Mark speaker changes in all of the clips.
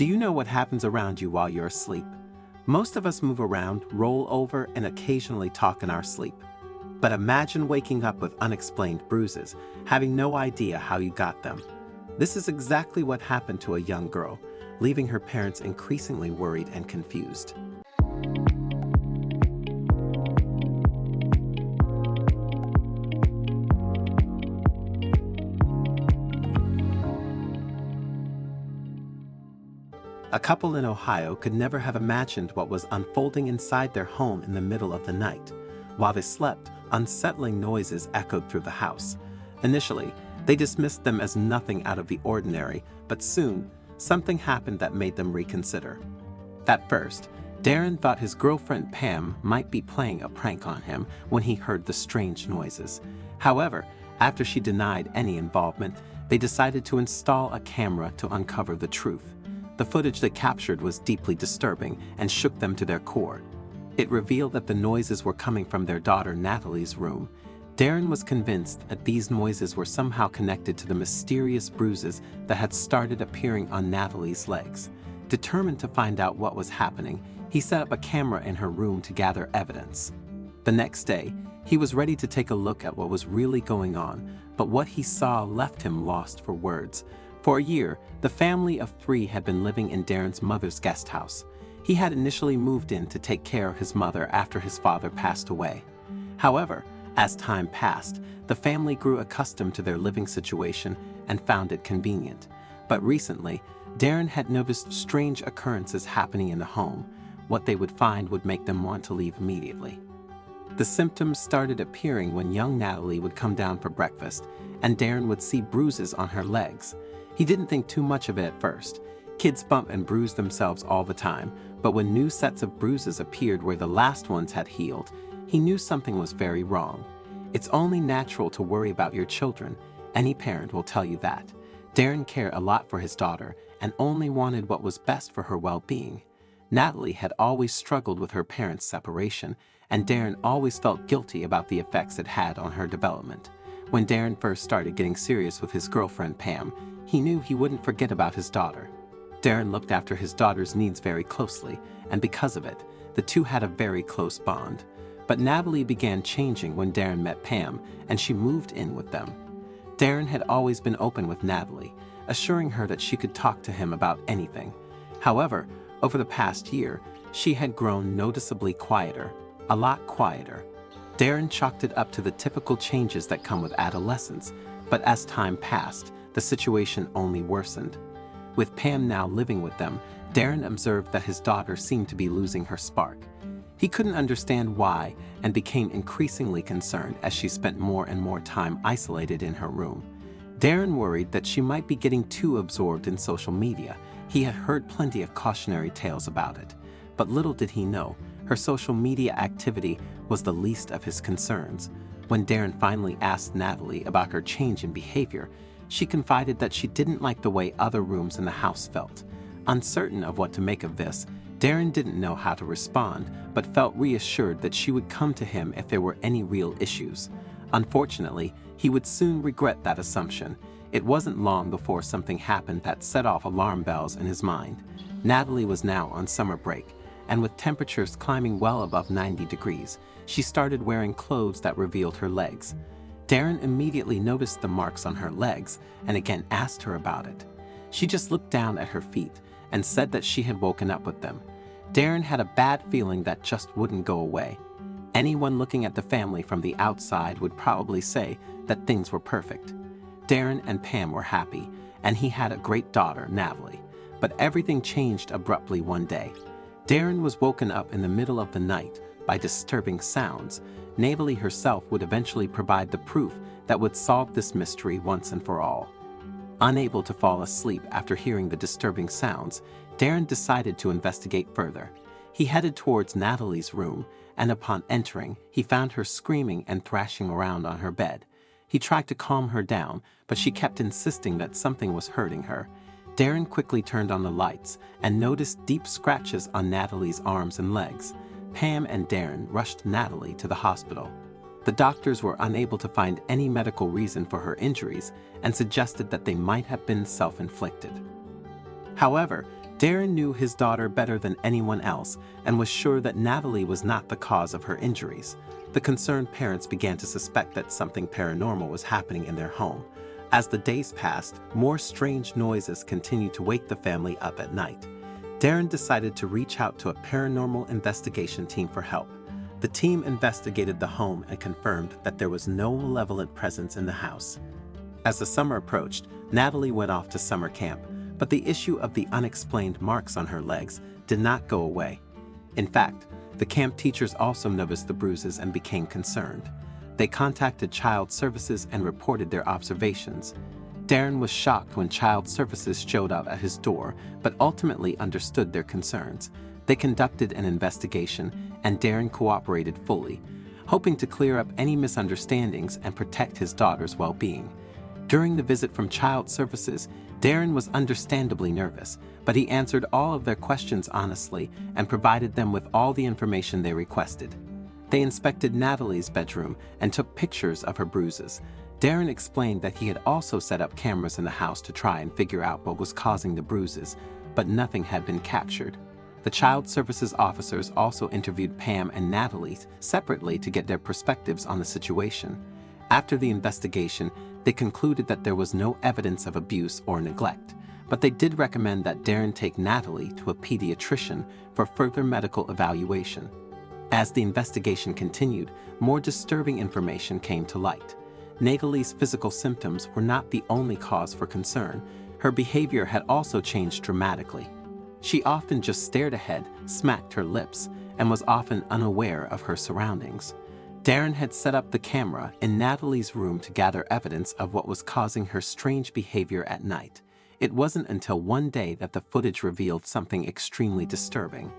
Speaker 1: Do you know what happens around you while you're asleep? Most of us move around, roll over, and occasionally talk in our sleep. But imagine waking up with unexplained bruises, having no idea how you got them. This is exactly what happened to a young girl, leaving her parents increasingly worried and confused. A couple in Ohio could never have imagined what was unfolding inside their home in the middle of the night. While they slept, unsettling noises echoed through the house. Initially, they dismissed them as nothing out of the ordinary, but soon, something happened that made them reconsider. At first, Darren thought his girlfriend Pam might be playing a prank on him when he heard the strange noises. However, after she denied any involvement, they decided to install a camera to uncover the truth. The footage they captured was deeply disturbing and shook them to their core. It revealed that the noises were coming from their daughter Natalie's room. Darren was convinced that these noises were somehow connected to the mysterious bruises that had started appearing on Natalie's legs. Determined to find out what was happening, he set up a camera in her room to gather evidence. The next day, he was ready to take a look at what was really going on, but what he saw left him lost for words. For a year, the family of 3 had been living in Darren's mother's guest house. He had initially moved in to take care of his mother after his father passed away. However, as time passed, the family grew accustomed to their living situation and found it convenient. But recently, Darren had noticed strange occurrences happening in the home. What they would find would make them want to leave immediately. The symptoms started appearing when young Natalie would come down for breakfast, and Darren would see bruises on her legs. He didn't think too much of it at first. Kids bump and bruise themselves all the time, but when new sets of bruises appeared where the last ones had healed, he knew something was very wrong. It's only natural to worry about your children. Any parent will tell you that. Darren cared a lot for his daughter and only wanted what was best for her well-being. Natalie had always struggled with her parents' separation, and Darren always felt guilty about the effects it had on her development. When Darren first started getting serious with his girlfriend Pam, he knew he wouldn't forget about his daughter. Darren looked after his daughter's needs very closely, and because of it, the two had a very close bond. But Natalie began changing when Darren met Pam, and she moved in with them. Darren had always been open with Natalie, assuring her that she could talk to him about anything. However, over the past year, she had grown noticeably quieter, a lot quieter. Darren chalked it up to the typical changes that come with adolescence, but as time passed, the situation only worsened. With Pam now living with them, Darren observed that his daughter seemed to be losing her spark. He couldn't understand why and became increasingly concerned as she spent more and more time isolated in her room. Darren worried that she might be getting too absorbed in social media. He had heard plenty of cautionary tales about it, but little did he know, her social media activity was the least of his concerns. When Darren finally asked Natalie about her change in behavior, she confided that she didn't like the way other rooms in the house felt. Uncertain of what to make of this, Darren didn't know how to respond, but felt reassured that she would come to him if there were any real issues. Unfortunately, he would soon regret that assumption. It wasn't long before something happened that set off alarm bells in his mind. Natalie was now on summer break, and with temperatures climbing well above 90 degrees, she started wearing clothes that revealed her legs. Darren immediately noticed the marks on her legs and again asked her about it. She just looked down at her feet and said that she had woken up with them. Darren had a bad feeling that just wouldn't go away. Anyone looking at the family from the outside would probably say that things were perfect. Darren and Pam were happy, and he had a great daughter, Natalie. But everything changed abruptly one day. Darren was woken up in the middle of the night by disturbing sounds. Natalie herself would eventually provide the proof that would solve this mystery once and for all. Unable to fall asleep after hearing the disturbing sounds, Darren decided to investigate further. He headed towards Natalie's room, and upon entering, he found her screaming and thrashing around on her bed. He tried to calm her down, but she kept insisting that something was hurting her. Darren quickly turned on the lights and noticed deep scratches on Natalie's arms and legs. Pam and Darren rushed Natalie to the hospital. The doctors were unable to find any medical reason for her injuries and suggested that they might have been self-inflicted. However, Darren knew his daughter better than anyone else and was sure that Natalie was not the cause of her injuries. The concerned parents began to suspect that something paranormal was happening in their home. As the days passed, more strange noises continued to wake the family up at night. Darren decided to reach out to a paranormal investigation team for help. The team investigated the home and confirmed that there was no malevolent presence in the house. As the summer approached, Natalie went off to summer camp, but the issue of the unexplained marks on her legs did not go away. In fact, the camp teachers also noticed the bruises and became concerned. They contacted Child Services and reported their observations. Darren was shocked when Child Services showed up at his door, but ultimately understood their concerns. They conducted an investigation, and Darren cooperated fully, hoping to clear up any misunderstandings and protect his daughter's well-being. During the visit from Child Services, Darren was understandably nervous, but he answered all of their questions honestly and provided them with all the information they requested. They inspected Natalie's bedroom and took pictures of her bruises. Darren explained that he had also set up cameras in the house to try and figure out what was causing the bruises, but nothing had been captured. The Child Services officers also interviewed Pam and Natalie separately to get their perspectives on the situation. After the investigation, they concluded that there was no evidence of abuse or neglect, but they did recommend that Darren take Natalie to a pediatrician for further medical evaluation. As the investigation continued, more disturbing information came to light. Natalie's physical symptoms were not the only cause for concern. Her behavior had also changed dramatically. She often just stared ahead, smacked her lips, and was often unaware of her surroundings. Darren had set up the camera in Natalie's room to gather evidence of what was causing her strange behavior at night. It wasn't until one day that the footage revealed something extremely disturbing.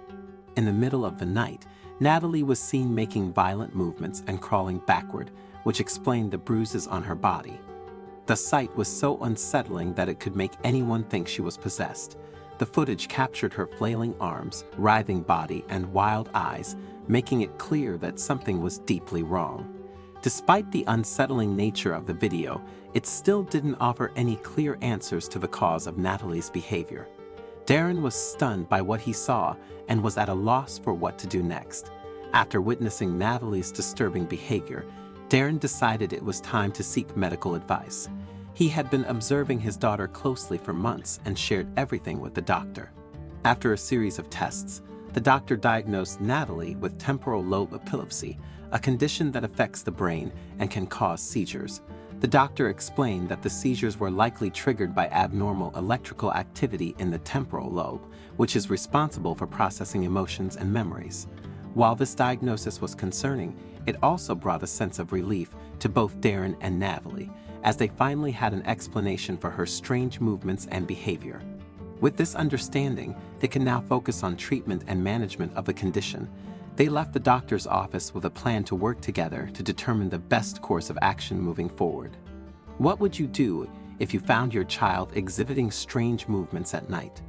Speaker 1: In the middle of the night, Natalie was seen making violent movements and crawling backward, which explained the bruises on her body. The sight was so unsettling that it could make anyone think she was possessed. The footage captured her flailing arms, writhing body, and wild eyes, making it clear that something was deeply wrong. Despite the unsettling nature of the video, it still didn't offer any clear answers to the cause of Natalie's behavior. Darren was stunned by what he saw and was at a loss for what to do next. After witnessing Natalie's disturbing behavior, Darren decided it was time to seek medical advice. He had been observing his daughter closely for months and shared everything with the doctor. After a series of tests, the doctor diagnosed Natalie with temporal lobe epilepsy, a condition that affects the brain and can cause seizures. The doctor explained that the seizures were likely triggered by abnormal electrical activity in the temporal lobe, which is responsible for processing emotions and memories. While this diagnosis was concerning, it also brought a sense of relief to both Darren and Natalie, as they finally had an explanation for her strange movements and behavior. With this understanding, they can now focus on treatment and management of the condition. They left the doctor's office with a plan to work together to determine the best course of action moving forward. What would you do if you found your child exhibiting strange movements at night?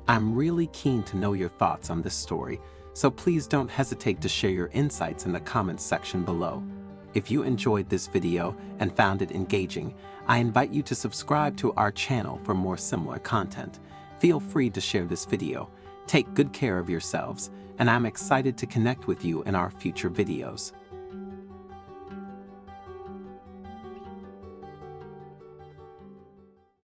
Speaker 1: I'm really keen to know your thoughts on this story, so please don't hesitate to share your insights in the comments section below. If you enjoyed this video and found it engaging, I invite you to subscribe to our channel for more similar content. Feel free to share this video. Take good care of yourselves, and I'm excited to connect with you in our future videos.